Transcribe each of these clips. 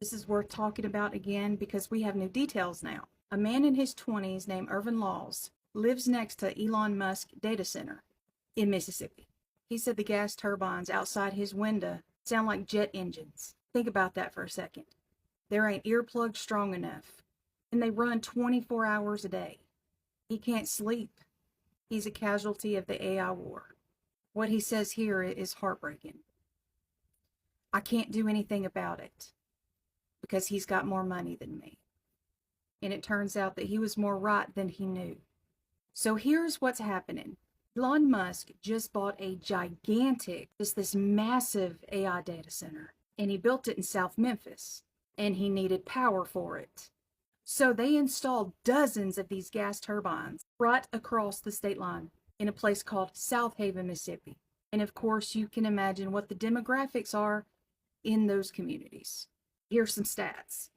This is worth talking about again because we have new details now. A man in his 20s named Irvin Laws lives next to Elon Musk data center in Mississippi. He said the gas turbines outside his window sound like jet engines. Think about that for a second. There ain't earplugs strong enough, and they run 24 hours a day. He can't sleep. He's a casualty of the AI war. What he says here is heartbreaking. I can't do anything about it because he's got more money than me. And it turns out that he was more right than he knew. So here's what's happening. Elon Musk just bought a gigantic, this massive AI data center, and he built it in South Memphis, and he needed power for it. So they installed dozens of these gas turbines right across the state line in a place called South Haven, Mississippi. And of course, you can imagine what the demographics are in those communities. Here's some stats.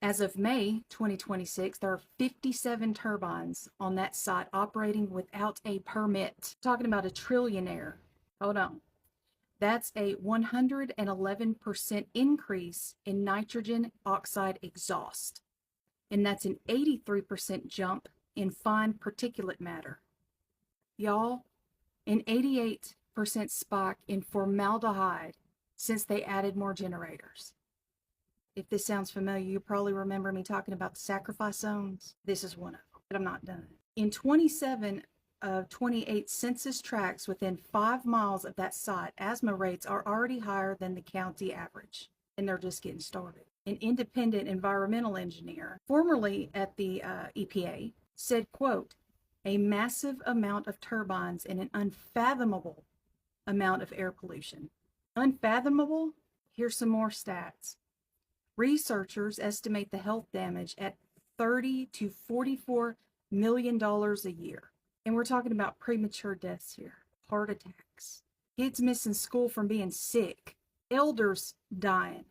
As of May 2026, there are 57 turbines on that site operating without a permit. Talking about a trillionaire. Hold on. That's a 111% increase in nitrogen oxide exhaust. And that's an 83% jump in fine particulate matter. Y'all, an 88% spike in formaldehyde since they added more generators. If this sounds familiar, you probably remember me talking about the sacrifice zones. This is one of them, but I'm not done. In 27 of 28 census tracts within 5 miles of that site, asthma rates are already higher than the county average, and they're just getting started. An independent environmental engineer, formerly at the EPA, said, quote, a massive amount of turbines and an unfathomable amount of air pollution. Unfathomable? Here's some more stats. Researchers estimate the health damage at $30 to $44 million a year. And we're talking about premature deaths here, heart attacks, kids missing school from being sick, elders dying.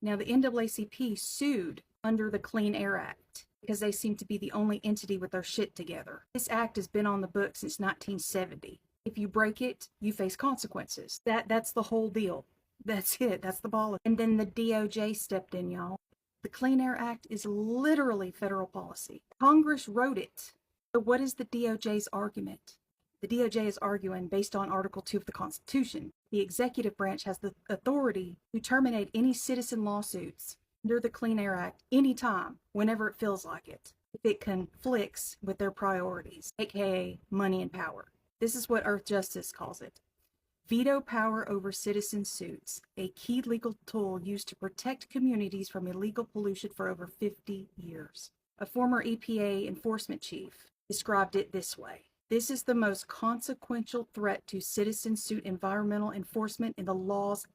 Now, the NAACP sued under the Clean Air Act because they seem to be the only entity with their shit together. This act has been on the books since 1970. If you break it, you face consequences. That's the whole deal. That's it. That's the ball. And then the DOJ stepped in, y'all. The Clean Air Act is literally federal policy. Congress wrote it. So what is the DOJ's argument? The DOJ is arguing based on Article 2 of the Constitution. The executive branch has the authority to terminate any citizen lawsuits under the Clean Air Act anytime, whenever it feels like it, if it conflicts with their priorities, aka money and power. This is what Earth Justice calls it. Veto power over citizen suits, a key legal tool used to protect communities from illegal pollution for over 50 years. A former EPA enforcement chief described it this way. This is the most consequential threat to citizen suit environmental enforcement in the law's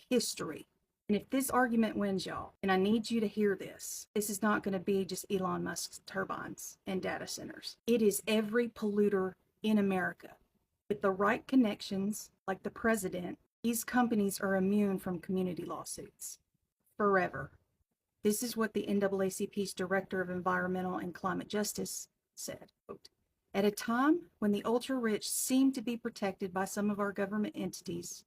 history. And if this argument wins, y'all, and I need you to hear this, this is not going to be just Elon Musk's turbines and data centers. It is every polluter in America. With the right connections, like the president, these companies are immune from community lawsuits. Forever. This is what the NAACP's Director of Environmental and Climate Justice said. Quote, at a time when the ultra-rich seem to be protected by some of our government entities,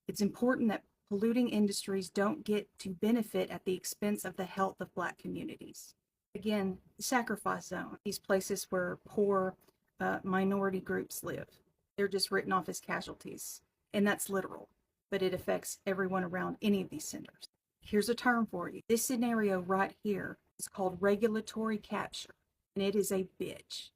it's important that polluting industries don't get to benefit at the expense of the health of Black communities. Again, the sacrifice zone, these places where poor minority groups live. They're just written off as casualties. And that's literal, but it affects everyone around any of these centers. Here's a term for you. This scenario right here is called regulatory capture, and it is a bitch.